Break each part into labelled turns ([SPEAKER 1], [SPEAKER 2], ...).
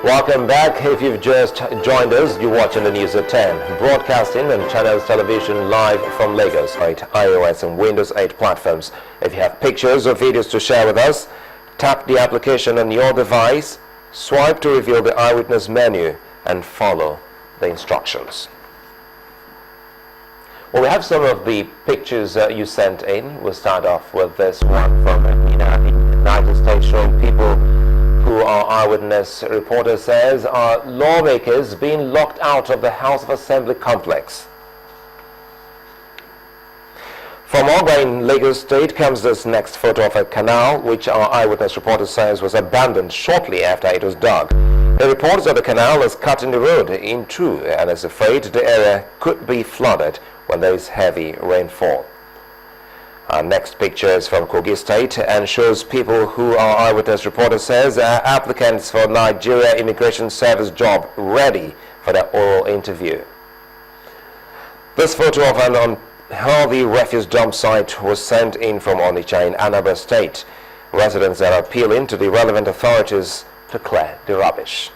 [SPEAKER 1] Welcome back. If you've just joined us, you're watching the news at 10, broadcasting on Channels Television live from Lagos, iOS and Windows 8 platforms. If you have pictures or videos to share with us, tap the application on your device, swipe to reveal the eyewitness menu, and follow the instructions. Well, we have some of the pictures you sent in. We'll start off with this one from the United States, showing people who are eyewitness. Reporter says are lawmakers being locked out of the House of Assembly complex. From Ogba in Lagos State comes this next photo of a canal, which our eyewitness reporter says was abandoned shortly after it was dug. The reports that the canal is cutting the road in two and is afraid the area could be flooded when there is heavy rainfall. Our next picture is from Kogi State and shows people who our eyewitness reporter says are applicants for Nigeria Immigration Service job ready for their oral interview. This photo of an unhealthy refuse dump site was sent in from Onitsha in Anambra State. Residents are appealing to the relevant authorities to clear the rubbish.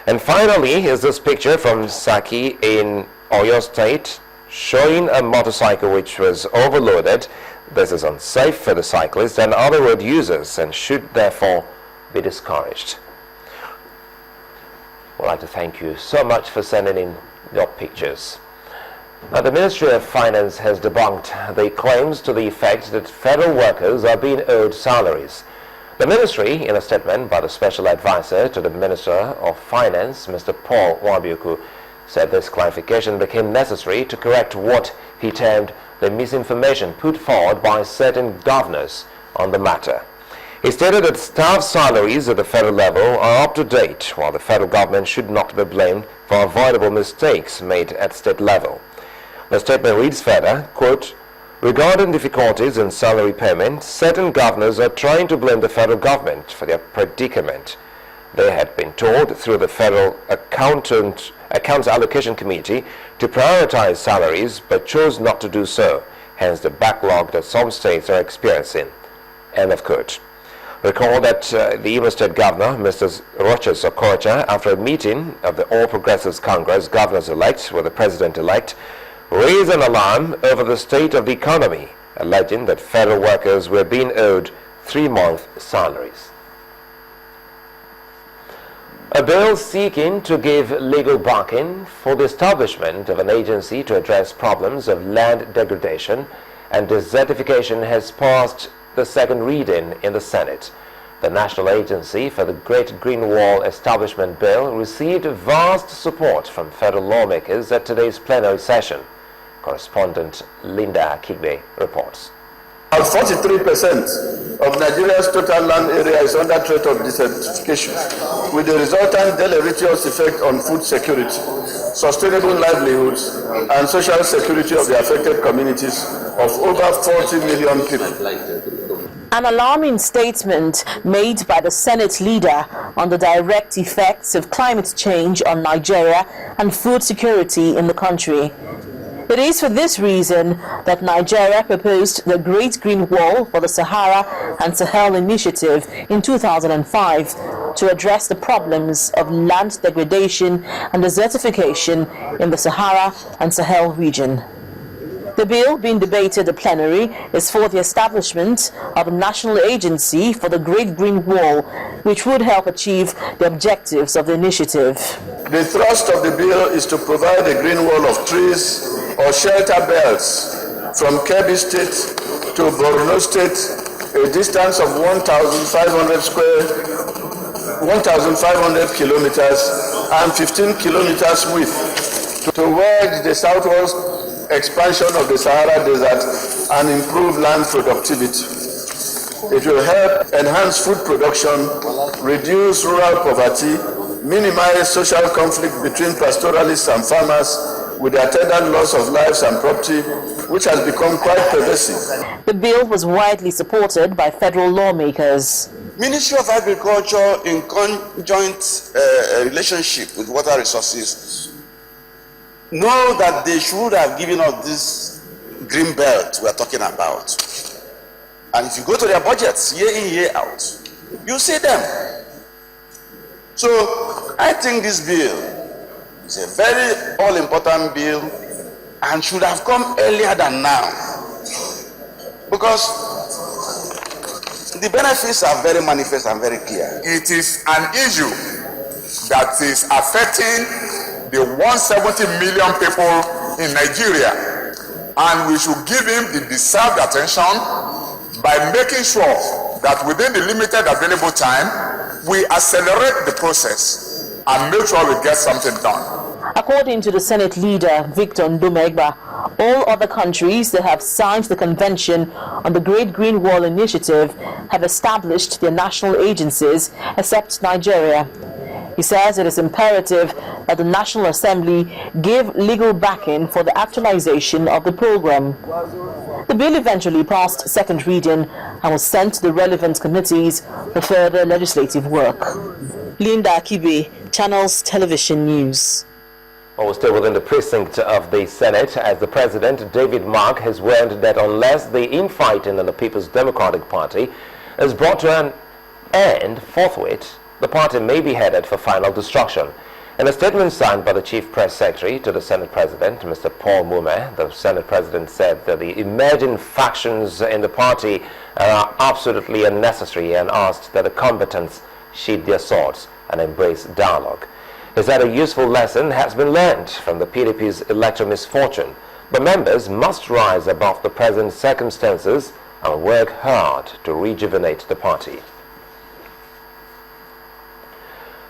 [SPEAKER 1] And finally, is this picture from Saki in Oyo State, showing a motorcycle which was overloaded. This is unsafe for the cyclists and other road users and should therefore be discouraged. I'd like to thank you so much for sending in your pictures. Now, the Ministry of Finance has debunked the claims to the effect that federal workers are being owed salaries. The ministry, in a statement by the special advisor to the Minister of Finance, Mr. Paul Wabiuku, said this clarification became necessary to correct what he termed the misinformation put forward by certain governors on the matter. He stated that staff salaries at the federal level are up to date, while the federal government should not be blamed for avoidable mistakes made at state level. The statement reads further, quote, "Regarding difficulties in salary payment, certain governors are trying to blame the federal government for their predicament. They had been told through the Federal Accounts Allocation Committee to prioritize salaries but chose not to do so, hence the backlog that some states are experiencing." End of quote. Recall that the Imo State Governor, Mr. Rochas Okorocha, after a meeting of the All Progressives Congress governors-elect with the President-elect, raised an alarm over the state of the economy, alleging that federal workers were being owed 3-month salaries. A bill seeking to give legal backing for the establishment of an agency to address problems of land degradation and desertification has passed the second reading in the Senate. The National Agency for the Great Green Wall Establishment Bill received vast support from federal lawmakers at today's plenary session. Correspondent Linda Kigbe reports.
[SPEAKER 2] 43% of Nigeria's total land area is under threat of desertification, with the resultant deleterious effect on food security, sustainable livelihoods, and social security of the affected communities of over 40 million people.
[SPEAKER 3] An alarming statement made by the Senate leader on the direct effects of climate change on Nigeria and food security in the country. It is for this reason that Nigeria proposed the Great Green Wall for the Sahara and Sahel initiative in 2005 to address the problems of land degradation and desertification in the Sahara and Sahel region. The bill being debated at the plenary is for the establishment of a national agency for the Great Green Wall, which would help achieve the objectives of the initiative.
[SPEAKER 2] The thrust of the bill is to provide a green wall of trees or shelter belts from Kebbi State to Borno State, a distance of 1,500 kilometers and 15 kilometers width, to wedge the southward expansion of the Sahara Desert and improve land productivity. It will help enhance food production, reduce rural poverty, minimize social conflict between pastoralists and farmers, with the attendant loss of lives and property, which has become quite pervasive.
[SPEAKER 3] The bill was widely supported by federal lawmakers.
[SPEAKER 4] Ministry of Agriculture, in conjoint relationship with Water Resources, know that they should have given us this green belt we are talking about. And if you go to their budgets year in, year out, you see them. So I think this bill is a very all-important bill and should have come earlier than now, because the benefits are very manifest and very clear.
[SPEAKER 5] It is an issue that is affecting the 170 million people in Nigeria, and we should give him the deserved attention by making sure that within the limited available time, we accelerate the process and make sure we get something done.
[SPEAKER 3] According to the Senate leader, Victor Ndomegba, all other countries that have signed the Convention on the Great Green Wall Initiative have established their national agencies, except Nigeria. He says it is imperative that the National Assembly give legal backing for the actualization of the program. The bill eventually passed second reading and was sent to the relevant committees for further legislative work. Linda Akibe, Channels Television News.
[SPEAKER 1] Well, we're still within the precinct of the Senate, as the President, David Mark, has warned that unless the infighting in the People's Democratic Party is brought to an end forthwith, the party may be headed for final destruction. In a statement signed by the Chief Press Secretary to the Senate President, Mr. Paul Mume, the Senate President said that the emerging factions in the party are absolutely unnecessary and asked that the combatants sheathe their swords and embrace dialogue. He said a useful lesson has been learned from the PDP's electoral misfortune, but members must rise above the present circumstances and work hard to rejuvenate the party.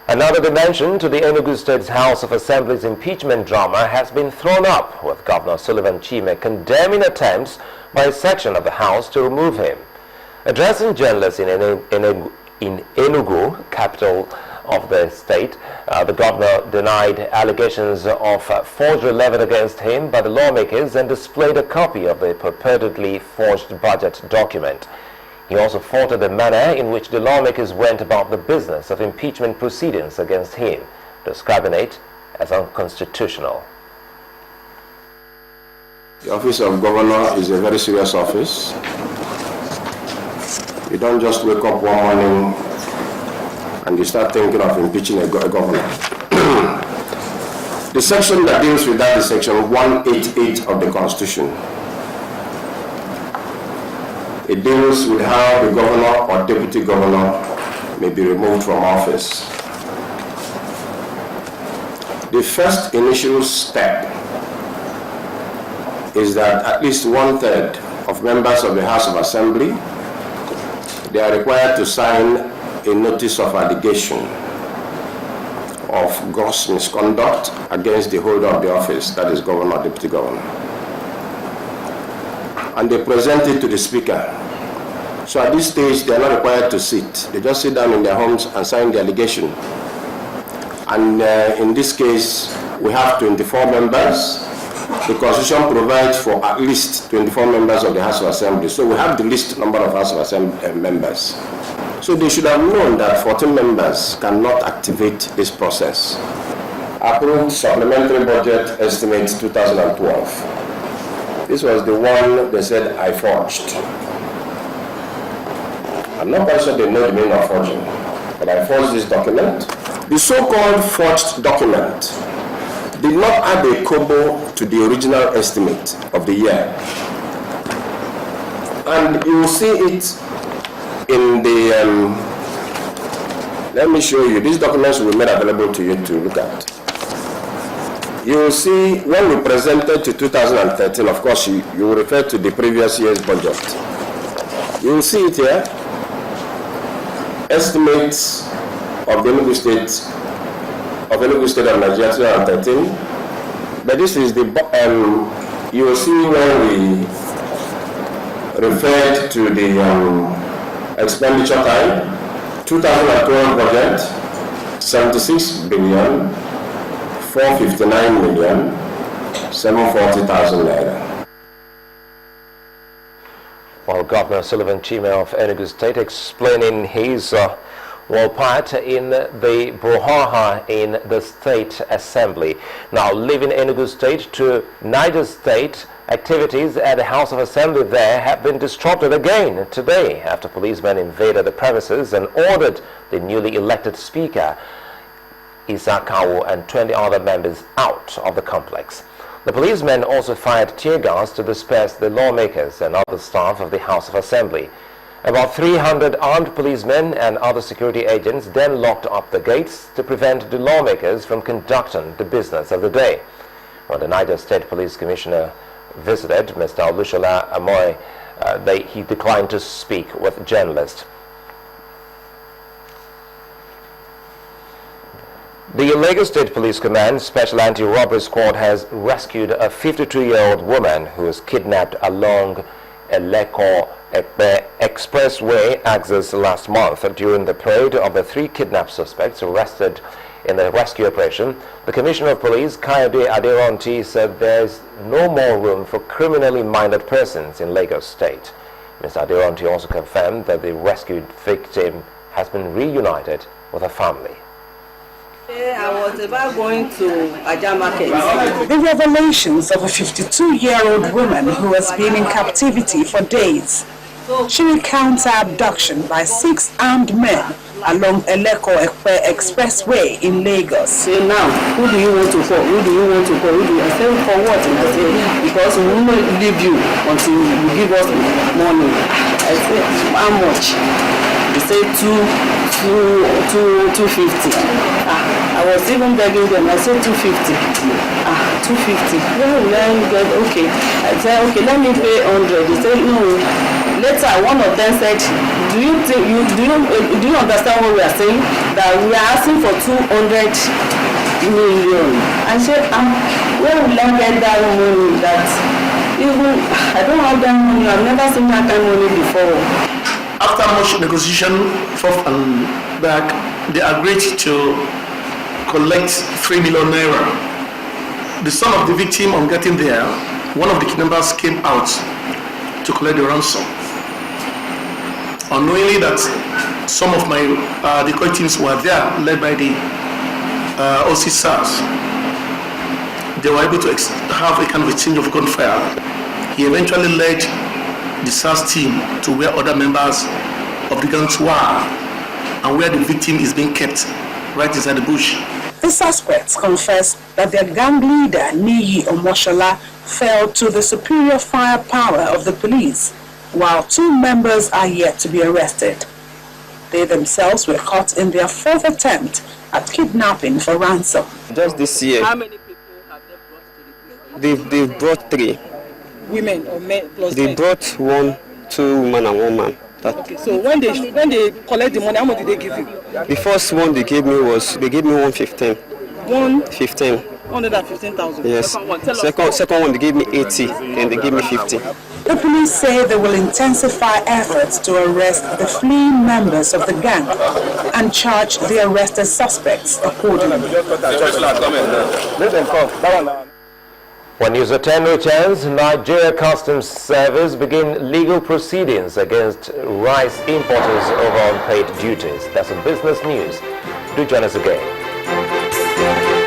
[SPEAKER 1] Another dimension to the Enugu State's House of Assembly's impeachment drama has been thrown up, with Governor Sullivan Chime condemning attempts by a section of the House to remove him. Addressing journalists in Enugu, capital of the state, the governor denied allegations of forgery levied against him by the lawmakers and displayed a copy of the purportedly forged budget document. He also faulted the manner in which the lawmakers went about the business of impeachment proceedings against him, describing it as unconstitutional.
[SPEAKER 6] The office of governor is a very serious office. You don't just wake up one morning and you start thinking of impeaching a governor. The section that deals with that is section 188 of the Constitution. It deals with how the governor or deputy governor may be removed from office. The first initial step is that at least 1/3 of members of the House of Assembly, they are required to sign a notice of allegation of gross misconduct against the holder of the office, that is governor or deputy governor. And they present it to the speaker. So at this stage, they are not required to sit. They just sit down in their homes and sign the allegation. And in this case, we have 24 members. The Constitution provides for at least 24 members of the House of Assembly. So we have the least number of House of Assembly members. So they should have known that 14 members cannot activate this process. Approved supplementary budget estimate 2012. This was the one they said I forged. I'm not quite sure they know the meaning of forging, but I forged this document. The so-called forged document did not add a kobo to the original estimate of the year. And you will see it in the, let me show you, these documents will be made available to you to look at. You will see when we presented to 2013, of course, you will refer to the previous year's budget. You will see it here, estimates of the Enugu State of Nigeria 2013. But this is the, you will see when we referred to the expenditure time, 2012 budget, 76,459,740,000 naira.
[SPEAKER 1] While Governor Sullivan Chime of Enugu State explaining his part in the brouhaha in the State Assembly. Now, leaving Enugu State to Niger State, activities at the House of Assembly there have been disrupted again today after policemen invaded the premises and ordered the newly elected Speaker, Isa Kawu, and 20 other members out of the complex. The policemen also fired tear gas to disperse the lawmakers and other staff of the House of Assembly. About 300 armed policemen and other security agents then locked up the gates to prevent the lawmakers from conducting the business of the day. When the Niger State Police Commissioner visited Mr. Olushola Amoy, he declined to speak with journalists. The Lagos State Police Command Special Anti-Robbery Squad has rescued a 52-year-old woman who was kidnapped along Eleko Expressway axis last month. During the parade of the 3 kidnapped suspects arrested in the rescue operation, the Commissioner of Police, Kayode Aderonti, said there is no more room for criminally minded persons in Lagos State. Mr. Aderonti also confirmed that the rescued victim has been reunited with her family.
[SPEAKER 7] I was about going to Aja Market.
[SPEAKER 8] The revelations of a 52-year-old woman who has been in captivity for days. She recounts her abduction by 6 armed men along Eleko Expressway in Lagos.
[SPEAKER 7] Say now, who do you want to call? Who do you want to call? Who do you say for what? And I say, because we will not leave you until you give us money. I say, how much? They say 250. I was even begging them. I said 250. 250. Where will I get? Okay. I said, okay, let me pay 100. They said, no. Later, one of them said, do you understand what we are saying? That we are asking for 200 million. I said, where will I get that money? That even I don't have that money. I've never seen that kind of money before.
[SPEAKER 9] After much negotiation, forth and back, they agreed to collect 3 million naira. The son of the victim, on getting there, one of the kidnappers came out to collect the ransom. Unknowingly that some of my decoy teams were there, led by the OC SARS. They were able to have a kind of exchange of gunfire. He eventually led the SARS team to where other members of the gangs were and where the victim is being kept, right inside the bush.
[SPEAKER 8] The suspects confessed that their gang leader, Niyi Omoshola, fell to the superior firepower of the police, while 2 members are yet to be arrested. They themselves were caught in their 4th attempt at kidnapping for ransom.
[SPEAKER 10] Just this year,
[SPEAKER 7] How many people have they brought to the police?
[SPEAKER 10] they've brought 3.
[SPEAKER 7] Women or men plus
[SPEAKER 10] They
[SPEAKER 7] men?
[SPEAKER 10] brought 2 women and 1 man.
[SPEAKER 7] Okay, so when they collect the money, how much did they give you?
[SPEAKER 10] The first one they gave me 115. 115.
[SPEAKER 7] 115,000.
[SPEAKER 10] Yes. Second one they gave me 80, and they gave me 50.
[SPEAKER 8] The police say they will intensify efforts to arrest the fleeing members of the gang and charge the arrested suspects accordingly.
[SPEAKER 1] When News at 10 returns, Nigeria Customs Service begin legal proceedings against rice importers over unpaid duties. That's in business news. Do join us again.